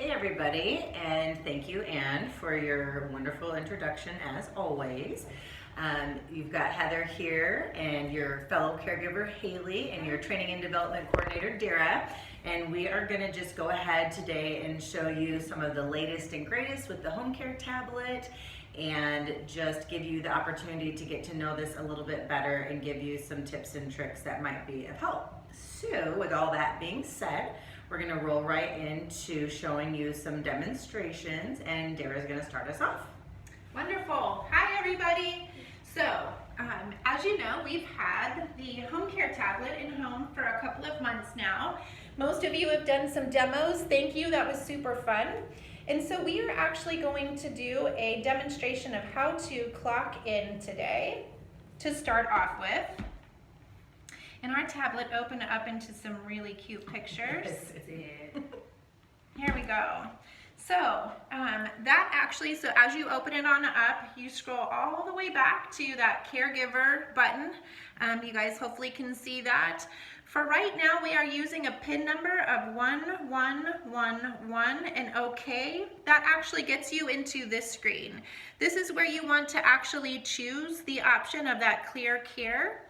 Hey everybody, and thank you, Anne, for your wonderful introduction as always. You've got Heather here and your fellow caregiver Haley and your training and development coordinator Dera, and we are going to just go ahead today and show you some of the latest and greatest with the home care tablet and just give you the opportunity to get to know this a little bit better and give you some tips and tricks that might be of help. So with all that being said, we're going to roll right into showing you some demonstrations, and Dara's going to start us off. Wonderful. Hi everybody. So as you know, we've had the home care tablet in home for a couple of months now. Most of you have done some demos. Thank you. That was super fun. And so we are actually going to do a demonstration of how to clock in today to start off with. And our tablet opened up into some really cute pictures. Yes, it did. Here we go. So so as you open it on up, you scroll all the way back to that caregiver button. You guys hopefully can see that. For right now, we are using a PIN number of 1111 and OK. That actually gets you into this screen. This is where you want to actually choose the option of that clear care.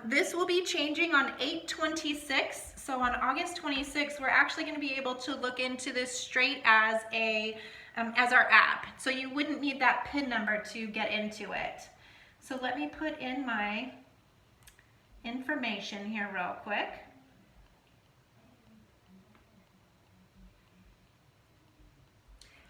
This will be changing on 8/26. So on August 26th, we're actually going to be able to look into this straight as our app. So you wouldn't need that PIN number to get into it. So let me put in my information here real quick.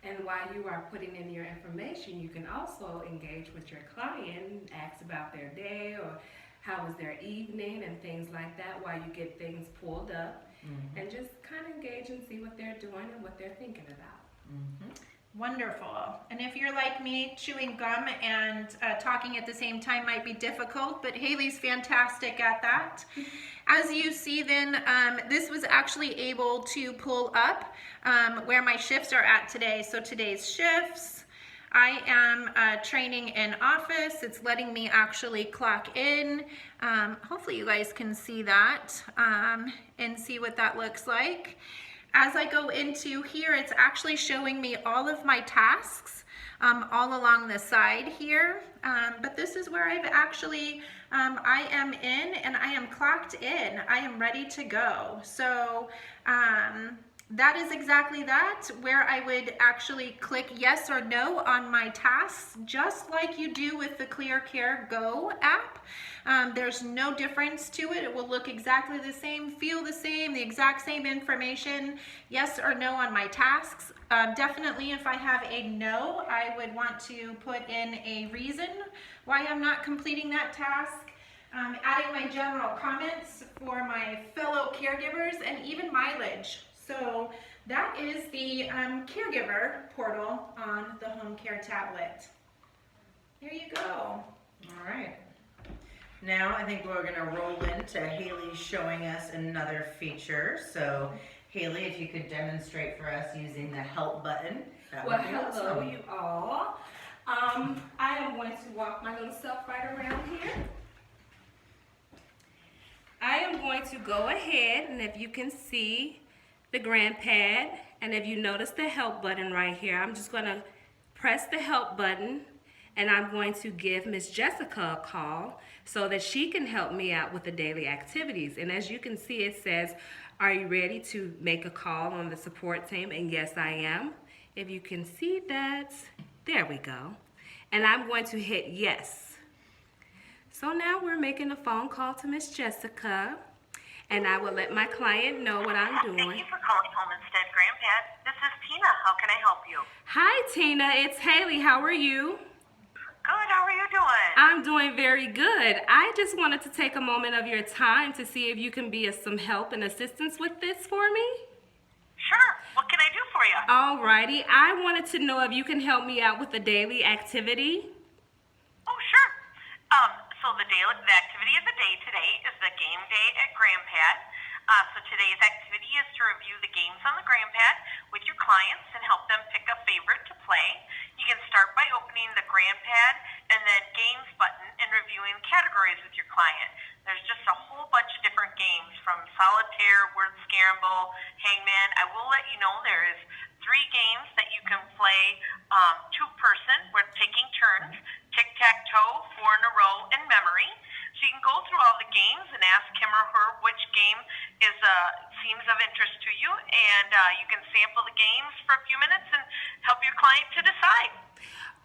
And while you are putting in your information, you can also engage with your client, ask about their day or how was their evening and things like that while you get things pulled up, and just kind of engage and see what they're doing and what they're thinking about. Wonderful. And if you're like me, chewing gum and talking at the same time might be difficult, but Haley's fantastic at that. As you see then, this was actually able to pull up where my shifts are at today. So today's shifts, I am training in office. It's letting me actually clock in. Hopefully you guys can see that and see what that looks like. As I go into here, it's actually showing me all of my tasks all along the side here. But this is where I've actually, I am in and I am clocked in. I am ready to go. So that is exactly that, where I would actually click yes or no on my tasks, just like you do with the Clear Care Go app. There's no difference to it. It will look exactly the same, feel the same, the exact same information, yes or no on my tasks. Definitely if I have a no, I would want to put in a reason why I'm not completing that task. Adding my general comments for my fellow caregivers and even mileage. So that is the caregiver portal on the home care tablet. There you go. All right. Now I think we're going to roll into Haley showing us another feature. So Haley, if you could demonstrate for us using the help button. Well, hello you all. I am going to walk my little self right around here. I am going to go ahead, and if you can see the grand pad, and if you notice the help button right here, I'm just going to press the help button, and I'm going to give Miss Jessica a call so that she can help me out with the daily activities. And as you can see, it says, are you ready to make a call on the support team? And yes, I am. If you can see that, there we go. And I'm going to hit yes. So now we're making a phone call to Miss Jessica, and I will let my client know what I'm doing. Thank you for calling Homestead Grandpad. This is Tina. How can I help you? Hi, Tina. It's Haley. How are you? Good. How are you doing? I'm doing very good. I just wanted to take a moment of your time to see if you can be of some help and assistance with this for me. Sure. What can I do for you? Alrighty. I wanted to know if you can help me out with the daily activity. Oh, sure. So the activity of the day today is the game day at Grandpad. So today's activity is to review the games on the Grandpad with your clients and help them pick a favorite to play. You can start by opening the Grandpad and then Games button and reviewing categories with your client. There's just a whole bunch of different games from solitaire, word scramble, hangman. I will let you know there is 3 games that you can play 2-person. We're taking turns, tic-tac-toe, 4 in a row, and memory. So you can go through all the games and ask him or her which game seems of interest to you, and you can sample the games for a few minutes and help your client to decide.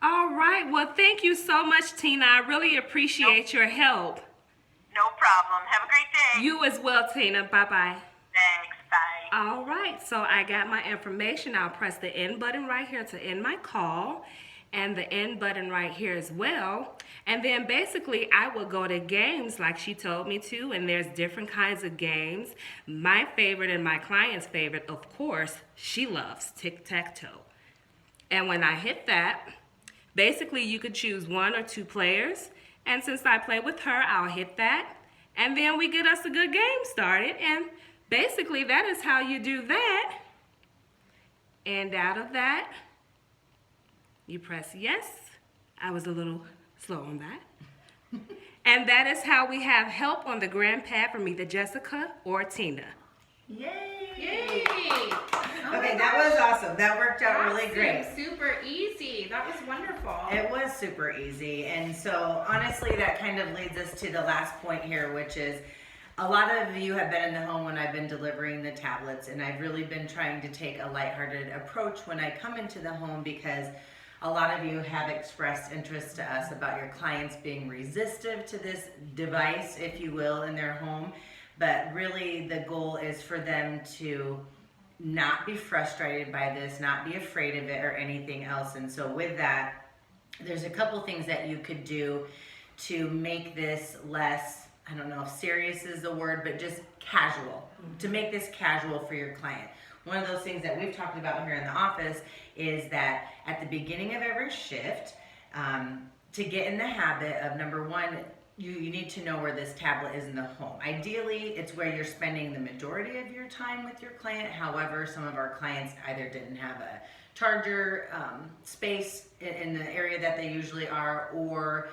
All right. Well, thank you so much, Tina. I really appreciate your help. No problem. Have a great day. You as well, Tina. Bye-bye. Thanks. Bye. All right, so I got my information. I'll press the end button right here to end my call, and the end button right here as well. And then basically I will go to games like she told me to, and there's different kinds of games. My favorite and my client's favorite, of course, she loves tic-tac-toe. And when I hit that, basically you could choose 1 or 2 players. And since I play with her, I'll hit that. And then we get us a good game started. And basically that is how you do that. And out of that, you press yes. I was a little slow on that. And that is how we have help on the grand pad from either Jessica or Tina. Yay! Yay! Okay, that was awesome. That worked out really great. Super easy. That was wonderful. It was super easy. And so honestly, that kind of leads us to the last point here, which is a lot of you have been in the home when I've been delivering the tablets, and I've really been trying to take a lighthearted approach when I come into the home, because a lot of you have expressed interest to us about your clients being resistive to this device, if you will, in their home. But really the goal is for them to not be frustrated by this, not be afraid of it or anything else. And so with that, there's a couple things that you could do to make this less, I don't know if serious is the word, but just casual, to make this casual for your client. One of those things that we've talked about here in the office is that at the beginning of every shift, to get in the habit of, number one, you need to know where this tablet is in the home. Ideally, it's where you're spending the majority of your time with your client. However, some of our clients either didn't have a charger space in the area that they usually are, or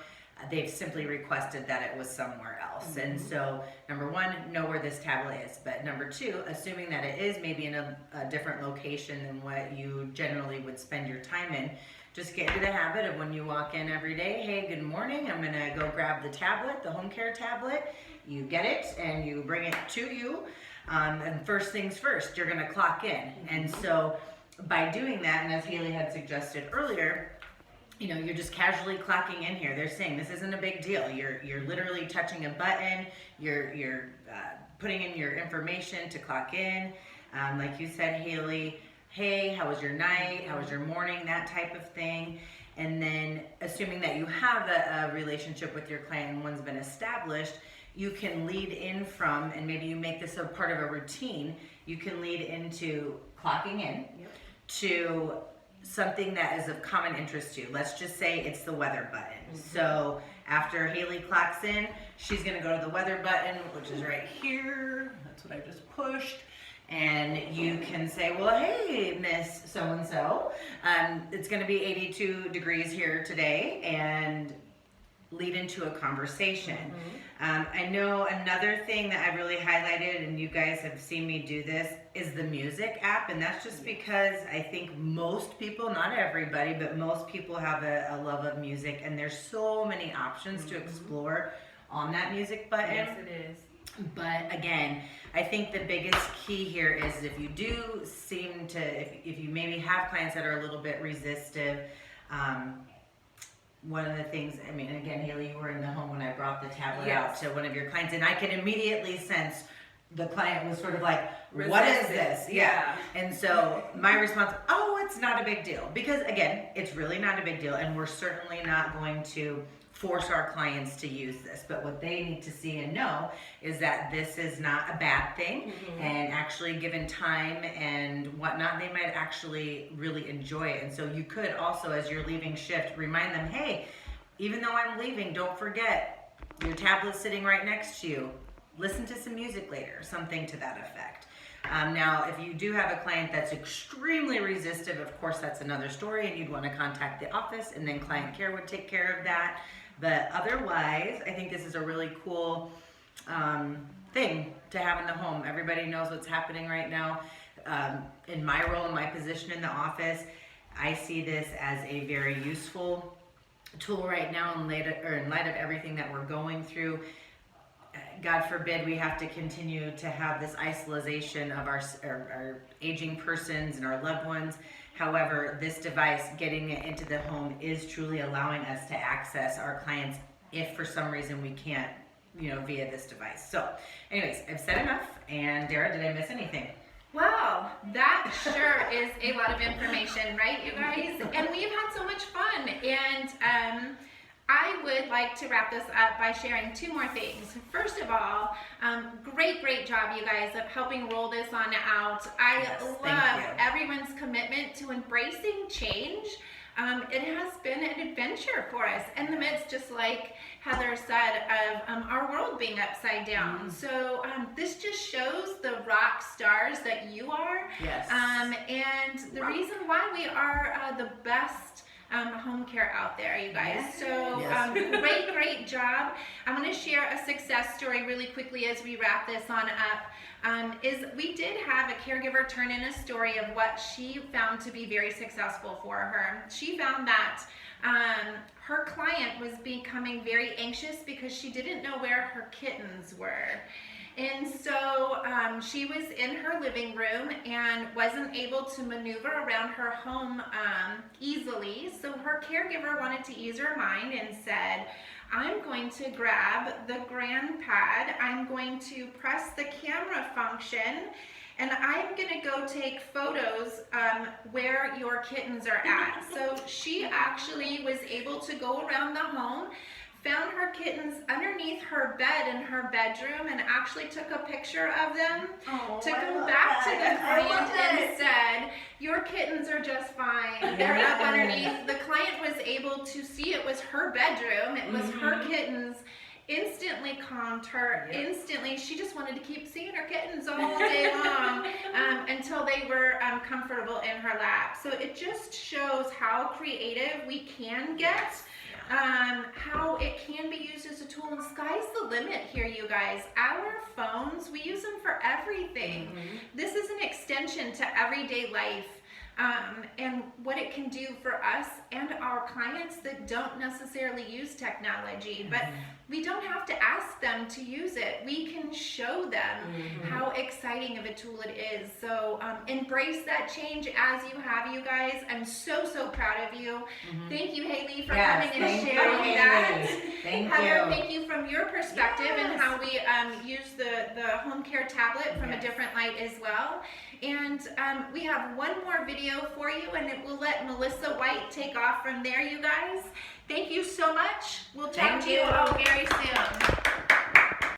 they've simply requested that it was somewhere else. And so, number one, know where this tablet is. But number two, assuming that it is maybe in a different location than what you generally would spend your time in, just get into the habit of when you walk in every day, hey, good morning, I'm gonna go grab the tablet, the home care tablet. You get it and you bring it to you. And first things first, you're gonna clock in. And so by doing that, and as Haley had suggested earlier, you know, you're just casually clocking in here. They're saying this isn't a big deal. You're literally touching a button. You're putting in your information to clock in. Like you said, Haley, hey, how was your night? How was your morning? That type of thing. And then assuming that you have a relationship with your client and one's been established, you can lead in from, and maybe you make this a part of a routine, you can lead into clocking in to something that is of common interest to you. Let's just say it's the weather button. So after Haley clocks in, she's gonna go to the weather button, which is right here. That's what I just pushed. And you can say, well, hey, Miss So-and-so, it's gonna be 82 degrees here today, and lead into a conversation. I know another thing that I really highlighted, and you guys have seen me do this, is the music app. And that's just because I think most people, not everybody, but most people have a love of music, and there's so many options to explore on that music button. Yes, it is. But again, I think the biggest key here is if you do seem to, if you maybe have clients that are a little bit resistive, one of the things, I mean, again, Haley, you were in the home when I brought the tablet out to one of your clients, and I could immediately sense the client was sort of like, what is this? Yeah. And so my response, oh, it's not a big deal. Because again, it's really not a big deal, and we're certainly not going to force our clients to use this. But what they need to see and know is that this is not a bad thing, and actually given time and whatnot, they might actually really enjoy it. And so you could also, as you're leaving shift, remind them, hey, even though I'm leaving, don't forget your tablet's sitting right next to you. Listen to some music later, something to that effect. Now, if you do have a client that's extremely resistive, of course, that's another story, and you'd want to contact the office, and then client care would take care of that. But otherwise, I think this is a really cool thing to have in the home. Everybody knows what's happening right now. in my role, in my position in the office, I see this as a very useful tool right now in light of everything that we're going through. God forbid we have to continue to have this isolation of our aging persons and our loved ones. However, this device, getting it into the home, is truly allowing us to access our clients if for some reason we can't, via this device. So anyways, I've said enough. And Dara, did I miss anything? Wow, that sure is a lot of information, right, you guys? And we've had so much fun. And I would like to wrap this up by sharing two more things. First of all, great job, you guys, of helping roll this on out. I love everyone's commitment to embracing change. It has been an adventure for us in the midst, just like Heather said, of our world being upside down. So this just shows the rock stars that you are. Yes. And the reason why we are the best home care out there, you guys. Yes. So great job. I'm going to share a success story really quickly as we wrap this on up. Is we did have a caregiver turn in a story of what she found to be very successful for her. She found that her client was becoming very anxious because she didn't know where her kittens were. And so she was in her living room and wasn't able to maneuver around her home easily. So her caregiver wanted to ease her mind and said, I'm going to grab the grand pad, I'm going to press the camera function, and I'm going to go take photos where your kittens are at. So she actually was able to go around the home, found her kittens underneath her bed in her bedroom, and actually took a picture of them to go back to the client and said, your kittens are just fine. They're up underneath. The client was able to see it was her bedroom. It was her kittens. Instantly calmed her. Instantly, she just wanted to keep seeing her kittens all day long until they were comfortable in her lap. So it just shows how creative we can get. How it can be used as a tool, and the sky's the limit here, you guys. Our phones, we use them for everything. This is an extension to everyday life, and what it can do for us and our clients that don't necessarily use technology. But we don't have to ask them to use it. We can show them how exciting of a tool it is. So embrace that change as you have, you guys. I'm so proud of you. Thank you, Haley, for coming and sharing that. Heather, thank you from your perspective and how we use the home care tablet from a different light as well. And we have one more video for you, and it will let Melissa White take off from there, you guys. Thank you so much. We'll talk to you all very